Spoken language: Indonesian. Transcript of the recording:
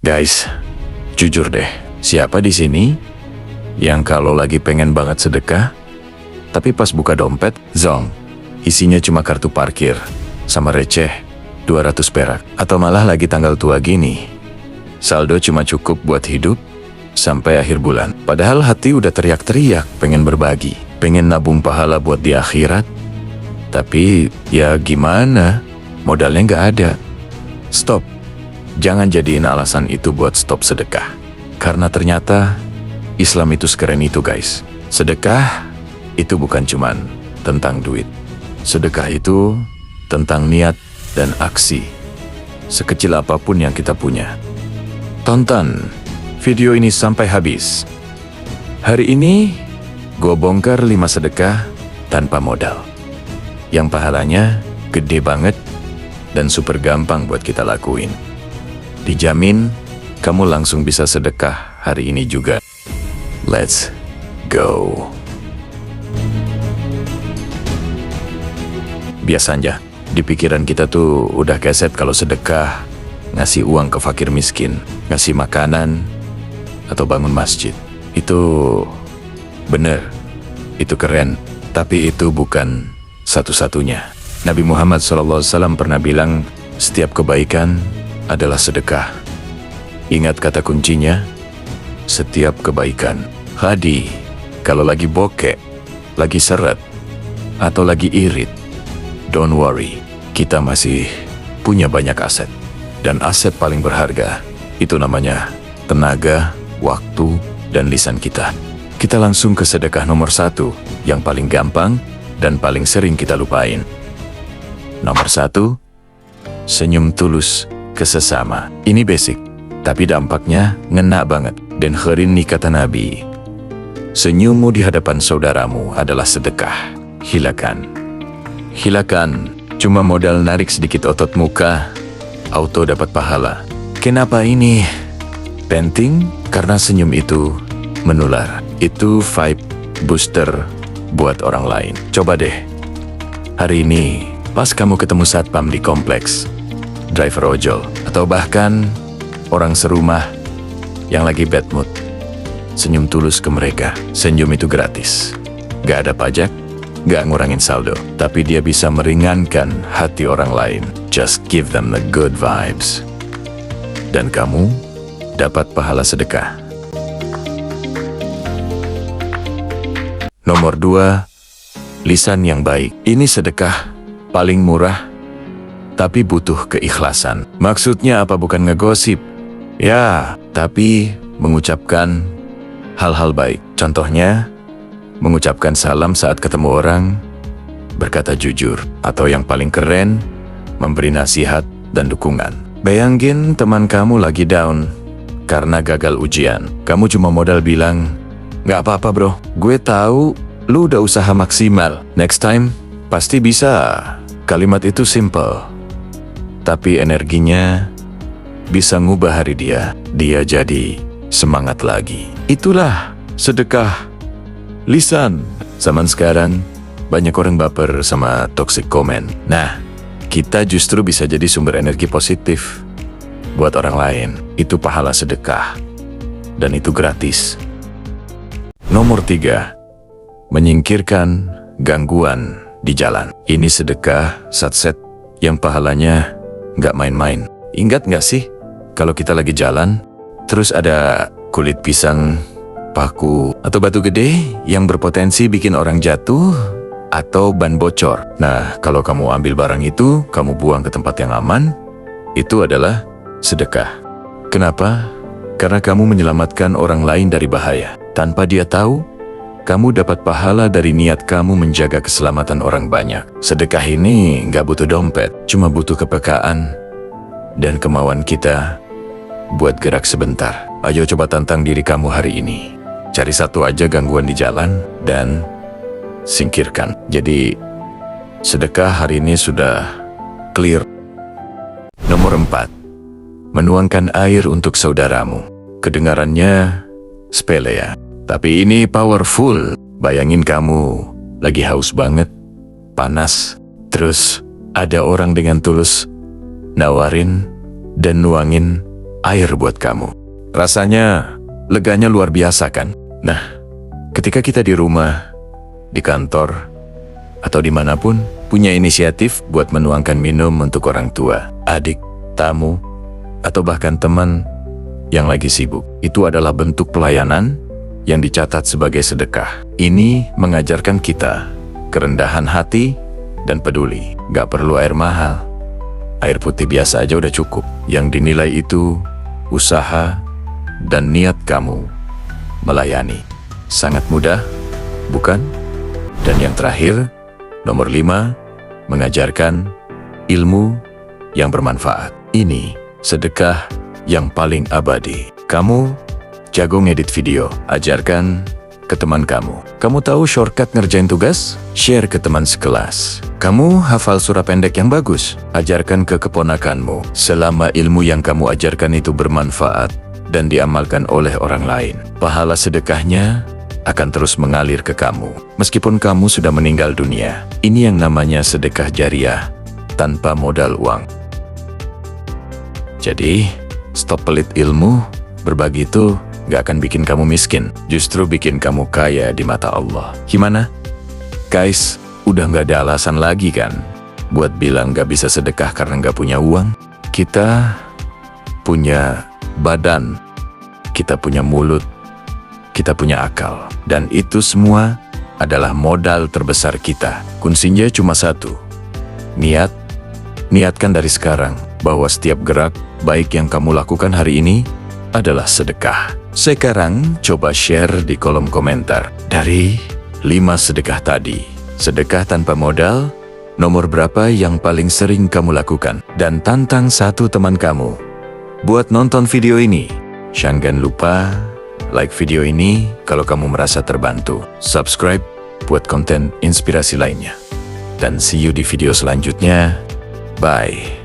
Guys, jujur deh, siapa di sini yang kalau lagi pengen banget sedekah, tapi pas buka dompet, zong, isinya cuma kartu parkir, sama receh, 200 perak. Atau malah lagi tanggal tua gini, saldo cuma cukup buat hidup sampai akhir bulan. Padahal hati udah teriak-teriak, pengen berbagi, pengen nabung pahala buat di akhirat. Tapi ya gimana, modalnya nggak ada. Stop, jangan jadiin alasan itu buat stop sedekah. Karena ternyata Islam itu sekeren itu guys. Sedekah itu bukan cuman tentang duit. Sedekah itu tentang niat dan aksi. Sekecil apapun yang kita punya. Tonton video ini sampai habis. Hari ini gue bongkar 5 sedekah tanpa modal, yang pahalanya gede banget dan super gampang buat kita lakuin. Dijamin kamu langsung bisa sedekah hari ini juga. Let's go. Biasanya di pikiran kita tuh udah keset kalau sedekah ngasih uang ke fakir miskin, ngasih makanan, atau bangun masjid. Itu bener, itu keren, tapi itu bukan satu-satunya. Nabi Muhammad SAW pernah bilang, setiap kebaikan adalah sedekah. Ingat kata kuncinya, setiap kebaikan. Hadi, kalau lagi bokek, lagi seret, atau lagi irit, don't worry, kita masih punya banyak aset. Dan aset paling berharga, itu namanya tenaga, waktu, dan lisan kita. Kita langsung ke sedekah nomor 1, yang paling gampang dan paling sering kita lupain. Nomor 1, senyum tulus ke sesama. Ini basic, tapi dampaknya ngena banget. Dan kharin nih kata Nabi, senyummu di hadapan saudaramu adalah sedekah. Hilakan. Cuma modal narik sedikit otot muka, auto dapat pahala. Kenapa ini penting? Karena senyum itu menular. Itu vibe booster buat orang lain. Coba deh, hari ini pas kamu ketemu satpam di kompleks, driver ojol, atau bahkan orang serumah yang lagi bad mood, senyum tulus ke mereka. Senyum itu gratis, gak ada pajak, gak ngurangin saldo, tapi dia bisa meringankan hati orang lain. Just give them the good vibes, dan kamu dapat pahala sedekah. Nomor 2, lisan yang baik. Ini sedekah paling murah, tapi butuh keikhlasan. Maksudnya apa? Bukan ngegosip, ya, tapi mengucapkan hal-hal baik. Contohnya, mengucapkan salam saat ketemu orang, berkata jujur, atau yang paling keren, memberi nasihat dan dukungan. Bayangin teman kamu lagi down karena gagal ujian. Kamu cuma modal bilang, "Gak apa-apa bro, gue tahu lu udah usaha maksimal. Next time, pasti bisa." Kalimat itu simple, tapi energinya bisa ngubah hari dia. Dia jadi semangat lagi. Itulah sedekah lisan. Zaman sekarang, banyak orang baper sama toxic comment. Nah, kita justru bisa jadi sumber energi positif buat orang lain. Itu pahala sedekah, dan itu gratis. Nomor 3, menyingkirkan gangguan di jalan. Ini sedekah satset yang pahalanya nggak main-main. Ingat nggak sih, kalau kita lagi jalan, terus ada kulit pisang, paku, atau batu gede yang berpotensi bikin orang jatuh atau ban bocor. Nah, kalau kamu ambil barang itu, kamu buang ke tempat yang aman, itu adalah sedekah. Kenapa? Karena kamu menyelamatkan orang lain dari bahaya. Tanpa dia tahu, kamu dapat pahala dari niat kamu menjaga keselamatan orang banyak. Sedekah ini nggak butuh dompet, cuma butuh kepekaan dan kemauan kita buat gerak sebentar. Ayo coba tantang diri kamu hari ini. Cari satu aja gangguan di jalan dan singkirkan. Jadi, sedekah hari ini sudah clear. Nomor 4, menuangkan air untuk saudaramu. Kedengarannya sepele ya, tapi ini powerful. Bayangin kamu lagi haus banget, panas, terus ada orang dengan tulus nawarin dan nuangin air buat kamu. Rasanya leganya luar biasa kan? Nah, ketika kita di rumah, di kantor, atau dimanapun, punya inisiatif buat menuangkan minum untuk orang tua, adik, tamu, atau bahkan teman yang lagi sibuk. Itu adalah bentuk pelayanan yang dicatat sebagai sedekah. Ini mengajarkan kita kerendahan hati dan peduli. Gak perlu air mahal. Air putih biasa aja udah cukup. Yang dinilai itu usaha dan niat kamu melayani. Sangat mudah, bukan? Dan yang terakhir, nomor 5, mengajarkan ilmu yang bermanfaat. Ini sedekah yang paling abadi. Kamu jago ngedit video, ajarkan ke teman kamu. Kamu tahu shortcut ngerjain tugas? Share ke teman sekelas. Kamu hafal surah pendek yang bagus? Ajarkan ke keponakanmu. Selama ilmu yang kamu ajarkan itu bermanfaat dan diamalkan oleh orang lain, pahala sedekahnya akan terus mengalir ke kamu. Meskipun kamu sudah meninggal dunia, ini yang namanya sedekah jariah tanpa modal uang. Jadi, stop pelit ilmu, berbagi itu gak akan bikin kamu miskin, justru bikin kamu kaya di mata Allah. Gimana? Guys, udah gak ada alasan lagi kan buat bilang gak bisa sedekah karena gak punya uang. Kita punya badan, kita punya mulut, kita punya akal, dan itu semua adalah modal terbesar kita. Kuncinya cuma satu, niat. Niatkan dari sekarang bahwa setiap gerak baik yang kamu lakukan hari ini adalah sedekah. Sekarang coba share di kolom komentar. Dari 5 sedekah tadi, sedekah tanpa modal, nomor berapa yang paling sering kamu lakukan? Dan tantang satu teman kamu buat nonton video ini. Jangan lupa like video ini kalau kamu merasa terbantu. Subscribe buat konten inspirasi lainnya. Dan see you di video selanjutnya. Bye.